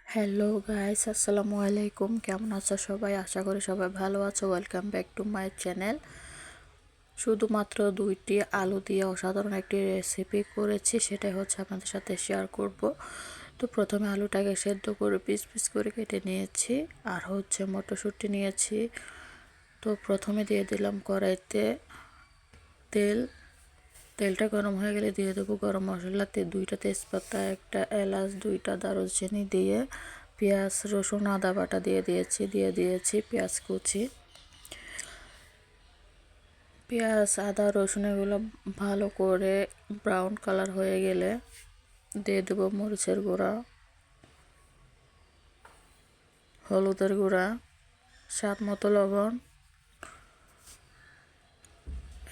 Hello guys, আসসালামু আলাইকুম। কেমন আছো সবাই? আশা করি সবাই ভালো আছো। Welcome back to my channel. শুধুমাত্র 2টি আলু দিয়ে অসাধারণ একটি রেসিপি করেছি, সেটাই হচ্ছে আপনাদের সাথে শেয়ার করব। তো প্রথমে আলুটাকে সেদ্ধ করে পিস পিস করে কেটে নিয়েছি, আর হচ্ছে মটরশুঁটি নিয়েছি। তো প্রথমে দিয়ে দিলাম কড়াইতে তেল। তেলটা গরম হয়ে গেলে দিয়ে দেবো গরম মশলাতে 2টা তেজপাতা, একটা এলাচ, 2টা দারুচিনি দিয়ে পেঁয়াজ, রসুন, আদা বাটা দিয়ে দিয়েছি পেঁয়াজ কুচি। পেঁয়াজ, আদা, রসুন এগুলো ভালো করে ব্রাউন কালার হয়ে গেলে দিয়ে দেবো মরিচের গুঁড়া, হলুদের গুঁড়া, স্বাদ মতো লবণ,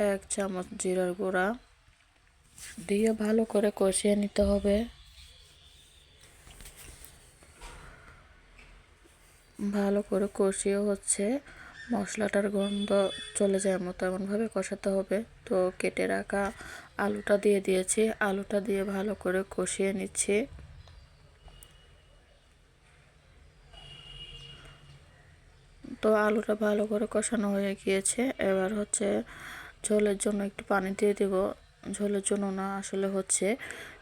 1 চামচ জিরার গুঁড়া দিয়ে ভালো করে কষিয়ে নিতে হবে। ভালো করে কষিয়ে হচ্ছে মশলাটার গন্ধ চলে যায় মতো এমনভাবে কষাতে হবে। তো কেটে রাখা আলুটা দিয়ে দিয়েছি, আলুটা দিয়ে ভালো করে কষিয়ে নিচ্ছি। তো আলুটা ভালো করে কষানো হয়ে গিয়েছে। এবার হচ্ছে ঝোলের জন্য একটু পানি দিয়ে দেব। ঝোলের জন্য না, আসলে হচ্ছে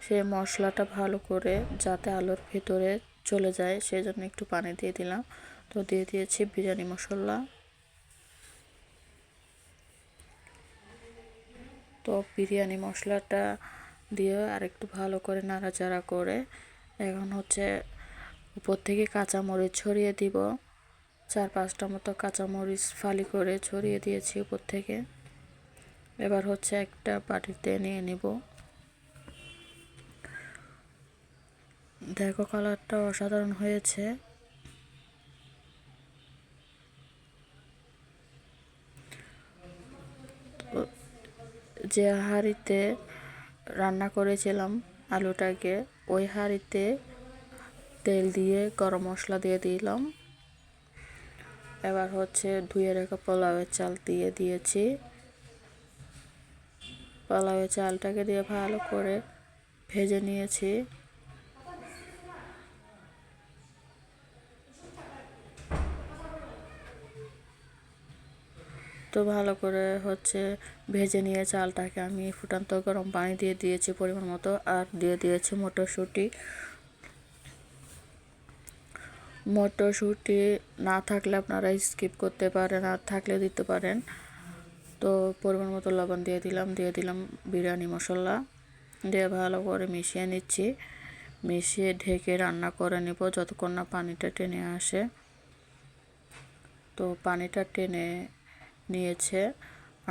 সে মশলাটা ভালো করে যাতে আলুর ভিতরে চলে যায়, সেজন্য একটু পানি দিয়ে দিলাম। তো দিয়ে দিয়েছি বিরিয়ানি মশলা। তো বিরিয়ানি মশলাটা দিয়ে আরেকটু ভালো করে নাড়াচাড়া করে এখন হচ্ছে উপর থেকে কাঁচামরিচ ছড়িয়ে দিব। 4-5টা মতো কাঁচামরিচ ফালি করে ছড়িয়ে দিয়েছি উপর থেকে। এবার হচ্ছে একটা বাটিতে নিয়ে নিব। দেখো কালারটা অসাধারণ হয়েছে। যে হাঁড়িতে রান্না করেছিলাম আলুটাকে, ওই হাঁড়িতে তেল দিয়ে গরম মশলা দিয়ে দিলাম। এবার হচ্ছে ধুয়ে রাখা পোলাওয়ের চাল দিয়ে দিয়েছি। পোলাওয়ের চালটাকে দিয়ে ভালো করে ভেজে নিয়েছি। তো ভালো করে হচ্ছে ভেজে নিয়ে চালটাকে আমি ফুটান্ত গরম পানি দিয়ে দিয়েছি পরিমাণ মতো, আর দিয়ে দিয়েছি মটরশুঁটি। মটরশুঁটি না থাকলে আপনারা স্কিপ করতে পারেন, আর থাকলে দিতে পারেন। তো পরিমাণ মতো লবণ দিয়ে দিলাম বিরিয়ানি মশলা দিয়ে ভালো করে মিশিয়ে নিচ্ছি। মিশিয়ে ঢেকে রান্না করে নেব যতক্ষণ না পানিটা টেনে আসে। তো পানিটা টেনে নিয়েছে,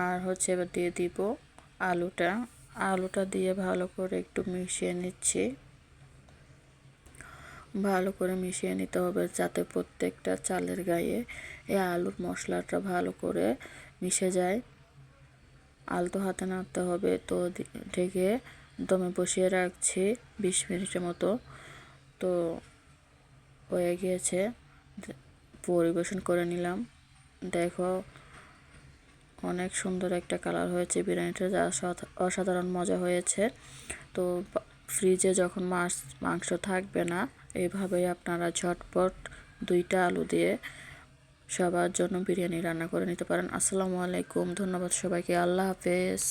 আর হচ্ছে এবার দিয়ে দিব আলুটা দিয়ে ভালো করে একটু মিশিয়ে নিচ্ছি। ভালো করে মিশিয়ে নিতে হবে যাতে প্রত্যেকটা চালের গায়ে এই আলুর মশলাটা ভালো করে মিশে যায়। আলতো হাতে নাড়তে হবে। তো ঢেকে দমে বসিয়ে রাখছি 20 মিনিটের মতো। তো হয়ে গিয়েছে, পরিবেশন করে নিলাম। দেখো অনেক সুন্দর একটা কালার হয়েছে বিরিয়ানিটা, যা অসাধারণ মজা হয়েছে। তো ফ্রিজে যখন মাংস থাকবে না, এইভাবেই আপনারা ঝটপট 2টা আলু দিয়ে সবার জন্য বিরিয়ানি রান্না করে নিতে পারেন। আসসালামু আলাইকুম, ধন্যবাদ সবাইকে, আল্লাহ হাফেজ।